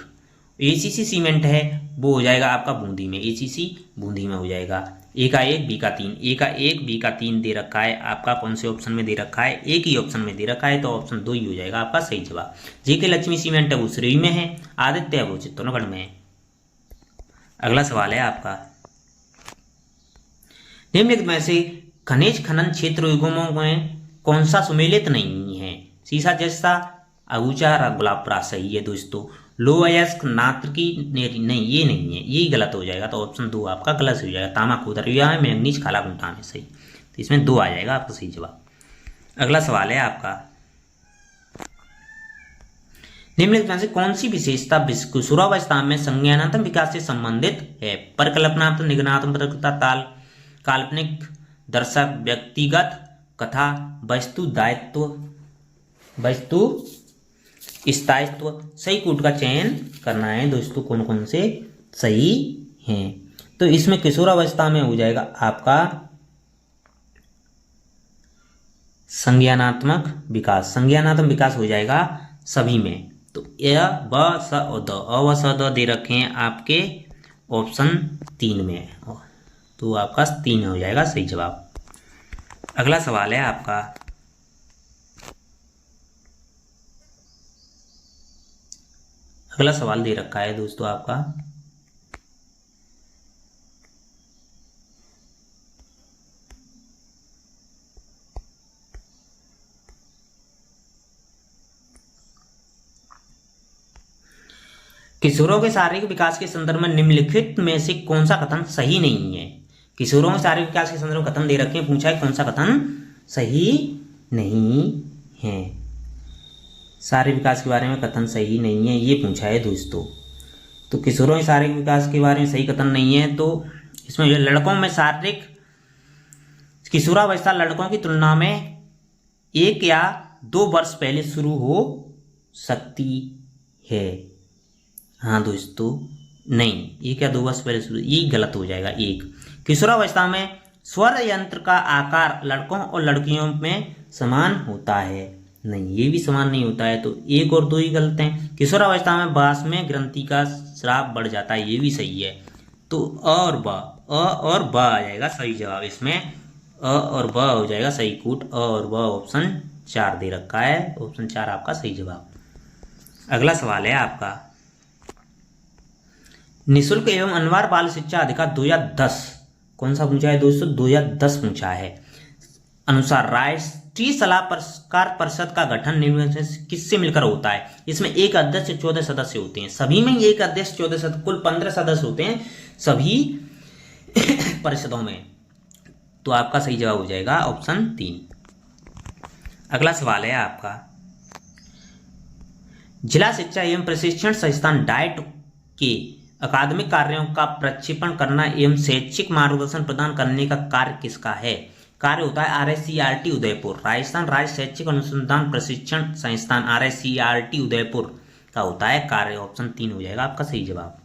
S1: ACC सीमेंट है वो हो जाएगा आपका बूंदी में, ACC बूंदी में हो जाएगा, ए का 1 बी का 3, ए का 1 बी का 3 दे रखा है आपका, कौन से ऑप्शन में दे रखा है? एक ही ऑप्शन में दे रखा है, तो ऑप्शन 2 ही हो जाएगा आपका सही जवाब। JK लक्ष्मी सीमेंट है वो श्री में है, आदित्य है वो चित्तौड़गढ़ में है। अगला सवाल है आपका, निम्नलिखित में से खनिज खनन क्षेत्र युग्मों में कौन सा सुमेलित नहीं है? सीसा जस्ता, अगूचा, गुलाबपुरा सही है दोस्तों। लोअयस्क, नात्रकी नहीं, ये नहीं है, यही गलत हो जाएगा, तो ऑप्शन 2 आपका गलत हो जाएगा। तामा खुदरिया है, मैंगनीज खाला गुंटा में सही, तो इसमें 2 आ जाएगा आपका सही जवाब। अगला सवाल है आपका, निम्नलिखित में से कौन सी विशेषता किशोरावस्था में संज्ञानात्मक विकास से संबंधित है? परिकल्पनात्मक, निगमनात्मक, ताल, काल्पनिक, दर्शक, व्यक्तिगत, कथा, वस्तु दायित्व, वस्तु स्थायित्व। सही कोड का चयन करना है दोस्तों, कौन कौन से सही हैं। तो इसमें किशोरावस्था में हो जाएगा आपका संज्ञानात्मक विकास। संज्ञानात्मक विकास हो जाएगा सभी में। तो य ब स और द, अ व स द दे रखे हैं आपके ऑप्शन 3 में, तो आपका 3 हो जाएगा सही जवाब। अगला सवाल है आपका, अगला सवाल दे रखा है दोस्तों आपका, किशोरों के शारीरिक विकास के संदर्भ में निम्नलिखित में से कौन सा कथन सही नहीं है। किशोरों के शारीरिक विकास के संदर्भ में कथन दे रखे हैं, पूछा है कौन सा कथन सही नहीं है। शारीरिक विकास के बारे में कथन सही नहीं है ये पूछा है दोस्तों। तो किशोरों के शारीरिक विकास के बारे में सही कथन नहीं है, तो इसमें जो लड़कों में शारीरिक किशोरावस्था लड़कों की तुलना में 1 या 2 वर्ष पहले शुरू हो सकती है। हाँ दोस्तों, नहीं, 1 या 2 वर्ष पहले शुरू, ये गलत हो जाएगा। 1, किशोरावस्था में स्वर यंत्र का आकार लड़कों और लड़कियों में समान होता है। नहीं, ये भी समान नहीं होता है, तो 1 और 2 ही गलत हैं। किशोरावस्था में बांस में ग्रंथि का स्राव बढ़ जाता है, ये भी सही है। तो अ और ब आ जाएगा सही जवाब। इसमें अ और ब हो जाएगा सही कूट। अ और ब ऑप्शन 4 दे रखा है, ऑप्शन 4 आपका सही जवाब। अगला सवाल है आपका, निःशुल्क एवं अनिवार्य बाल शिक्षा अधिकार 2010 कौन सा पूछा है दोस्तों? 2010 पूछा है। अनुसार राष्ट्रीय सलाहकार परिषद का गठन निम्न में से किससे मिलकर होता है? इसमें एक अध्यक्ष 14 सदस्य होते हैं, सभी में एक अध्यक्ष 14 सदस्य, कुल 15 सदस्य होते हैं सभी परिषदों में। तो आपका सही जवाब हो जाएगा ऑप्शन 3। अगला सवाल है आपका, जिला शिक्षा एवं प्रशिक्षण संस्थान डाइट के अकादमिक कार्यों का प्रक्षेपण करना एवं शैक्षिक मार्गदर्शन प्रदान करने का कार्य किसका है? कार्य होता है RSCRT उदयपुर, राजस्थान राज्य शैक्षिक अनुसंधान प्रशिक्षण संस्थान, RSCRT उदयपुर का होता है कार्य। ऑप्शन 3 हो जाएगा आपका सही जवाब।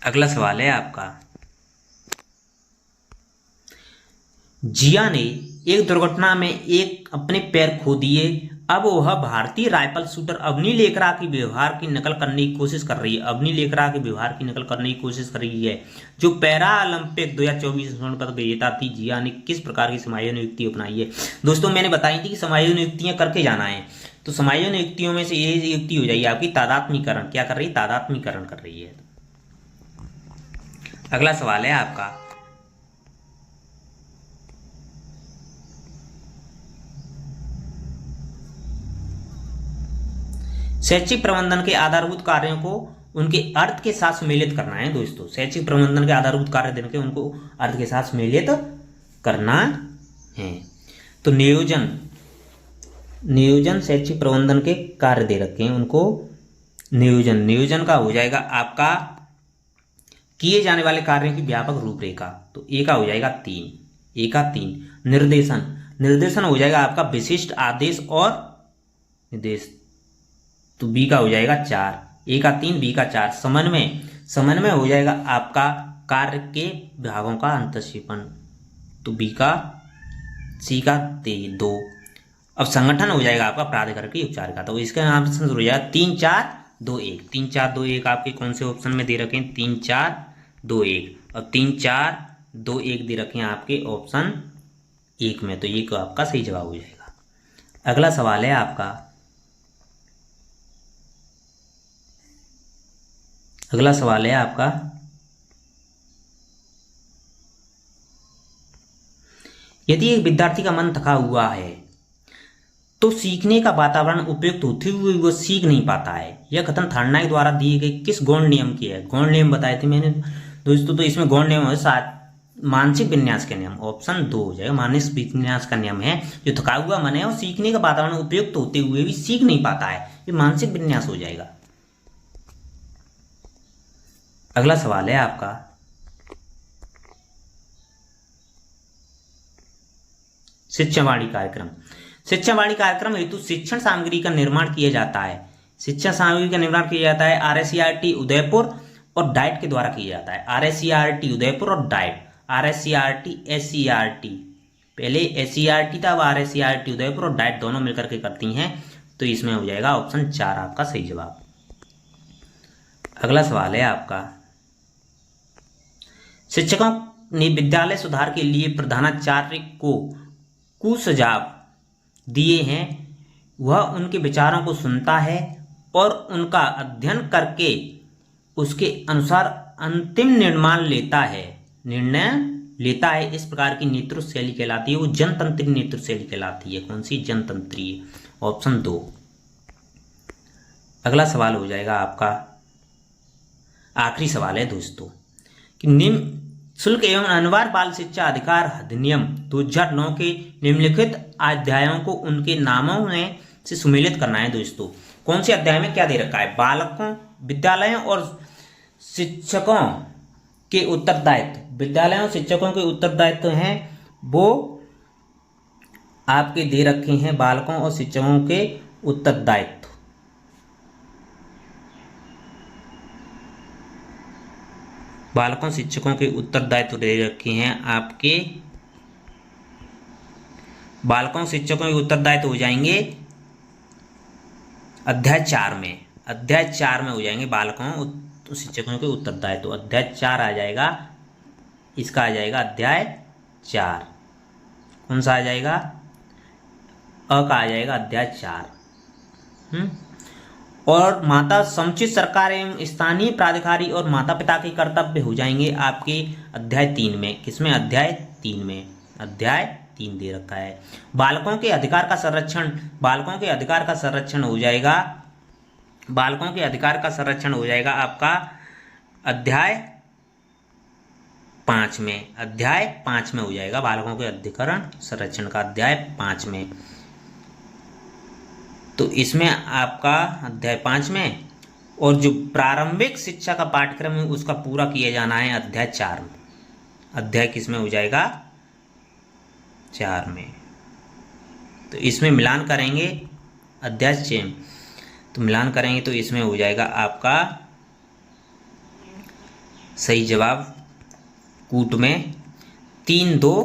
S1: अगला सवाल है आपका, जिया ने एक दुर्घटना में अपने पैर खो दिए। अब वह भारतीय राइफल शूटर अवनी लेकरा की व्यवहार की नकल करने की कोशिश कर रही है। अवनी लेकरा के व्यवहार की नकल करने की कोशिश कर रही है, जो पैरा ओलंपिक 2024 स्वर्ण पदक विजेता थी। जिया ने किस प्रकार की समायोजन युक्ति अपनाई है? दोस्तों मैंने बताई थी कि समायोजन युक्तियां करके जाना है, तो समायोजन युक्तियों में से ये युक्ति हो जाएगी आपकी तादात्म्यकरण। क्या कर रही है? तादात्म्यकरण कर रही है। अगला सवाल है आपका, शैक्षिक प्रबंधन के आधारभूत कार्यों को उनके अर्थ के साथ सम्मिलित करना है। दोस्तों शैक्षिक प्रबंधन के आधारभूत कार्य देने के उनको अर्थ के साथ सम्मिलित करना है। तो नियोजन शैक्षिक प्रबंधन के कार्य दे रखे हैं उनको। नियोजन का हो जाएगा आपका किए जाने वाले कार्यों की व्यापक रूपरेखा, तो ए का हो जाएगा 3, ए का 3। निर्देशन हो जाएगा आपका विशिष्ट आदेश और निर्देश, तो बी का हो जाएगा 4, ए का 3, बी का 4। समन्वय हो जाएगा आपका कार्य के भागों का अंतक्षेपण, तो बी का, सी का 2। अब संगठन हो जाएगा आपका प्राधिकरण की उपचारिका, तो इसका आंसर हो जाएगा 3 4 2 1। 3 4 2 1 आपके कौन से ऑप्शन में दे रखे हैं? 3 4 2 1 और 3 4 2 1 दे रखे हैं आपके ऑप्शन 1 में, तो ये आपका सही जवाब हो जाएगा। अगला सवाल है आपका, यदि एक विद्यार्थी का मन थका हुआ है तो सीखने का वातावरण उपयुक्त होते हुए वो सीख नहीं पाता है। यह कथन थार्नाइक द्वारा दिए गए किस गौण नियम की है? गौण नियम बताए थे मैंने दोस्तों, तो इसमें गौण नियम है मानसिक विन्यास का नियम। ऑप्शन 2 हो जाएगा, मानसिक विन्यास का नियम है। जो थका हुआ मन है और सीखने का वातावरण उपयुक्त होते हुए भी सीख नहीं पाता है, ये मानसिक विन्यास हो जाएगा। अगला सवाल है आपका, शिक्षावाणी कार्यक्रम हेतु शिक्षण सामग्री का निर्माण किया जाता है। शिक्षा सामग्री का निर्माण किया जाता है RSCRT उदयपुर और डाइट के द्वारा किया जाता है। RSERT उदयपुर और डाइट, RSERT SERT, पहले SERT था, अब RSERT उदयपुर और डाइट दोनों मिलकर के करती हैं। तो इसमें हो जाएगा ऑप्शन 4 आपका सही जवाब। अगला सवाल है आपका, शिक्षकों ने विद्यालय सुधार के लिए प्रधानाचार्य को सुझाव दिए हैं, वह उनके विचारों को सुनता है और उनका अध्ययन करके उसके अनुसार अंतिम निर्णय लेता है। इस प्रकार की नेतृत्व शैली कहलाती है, वो जनतंत्री नेतृत्व शैली कहलाती है। कौन सी? जनतंत्रीय, ऑप्शन 2। अगला सवाल हो जाएगा आपका, आखिरी सवाल है दोस्तों, कि निम्न शुल्क एवं अनिवार्य बाल शिक्षा अधिकार अधिनियम 2009 के निम्नलिखित अध्यायों को उनके नामों में से सुमेलित करना है दोस्तों। कौन से अध्याय में क्या दे रखा है? बालकों, विद्यालयों और शिक्षकों के उत्तरदायित्व, विद्यालयों शिक्षकों के उत्तरदायित्व हैं वो आपके दे रखे हैं, बालकों और शिक्षकों के उत्तरदायित्व। बालकों शिक्षकों के उत्तरदायित्व दे रखे हैं आपके, बालकों शिक्षकों के उत्तरदायित्व हो जाएंगे अध्याय 4 में, अध्याय 4 में हो जाएंगे बालकों शिक्षकों के उत्तरदायित्व। अध्याय 4 आ जाएगा, इसका आ जाएगा अध्याय 4। कौन सा आ जाएगा? अ का आ जाएगा अध्याय 4। और माता समुचित सरकार एवं स्थानीय प्राधिकारी और माता पिता के कर्तव्य हो जाएंगे आपके अध्याय 3 में। किसमें? अध्याय 3 में, अध्याय 3 दे रखा है। बालकों के अधिकार का संरक्षण, बालकों के अधिकार का संरक्षण हो जाएगा, बालकों के अधिकार का संरक्षण हो जाएगा आपका अध्याय 5 में, अध्याय 5 में हो जाएगा बालकों के अधिकार संरक्षण का अध्याय 5 में। तो इसमें आपका अध्याय 5 में, और जो प्रारंभिक शिक्षा का पाठ्यक्रम है उसका पूरा किया जाना है अध्याय 4 में। अध्याय किसमें हो जाएगा? 4 में। तो इसमें मिलान करेंगे अध्याय 6, तो मिलान करेंगे तो इसमें हो जाएगा आपका सही जवाब कूट में 3, 2,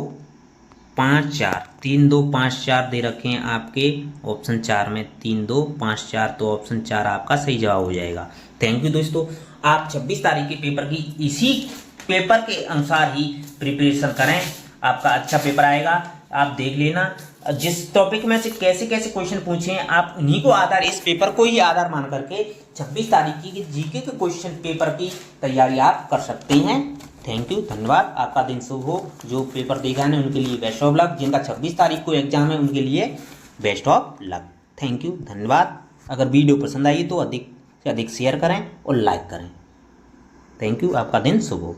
S1: 5, 4, 3, 2, 5, 4 दे रखे हैं आपके ऑप्शन 4 में, 3, 2, 5, 4, तो ऑप्शन 4 आपका सही जवाब हो जाएगा। थैंक यू दोस्तों। आप 26 तारीख के पेपर की इसी पेपर के अनुसार ही प्रिपरेशन करें, आपका अच्छा पेपर आएगा। आप देख लेना जिस टॉपिक में से कैसे कैसे क्वेश्चन पूछे हैं, आप उन्हीं को आधार, इस पेपर को ही आधार मान करके 26 तारीख की जीके के क्वेश्चन पेपर की तैयारी आप कर सकते हैं। थैंक यू, धन्यवाद। आपका दिन शुभ हो। जो पेपर देखा है उनके लिए बेस्ट ऑफ लक, जिनका 26 तारीख को एग्जाम है उनके लिए best of luck. Thank you, धन्यवाद। अगर वीडियो पसंद आई तो अधिक से अधिक शेयर करें और लाइक करें। थैंक यू, आपका दिन शुभ हो।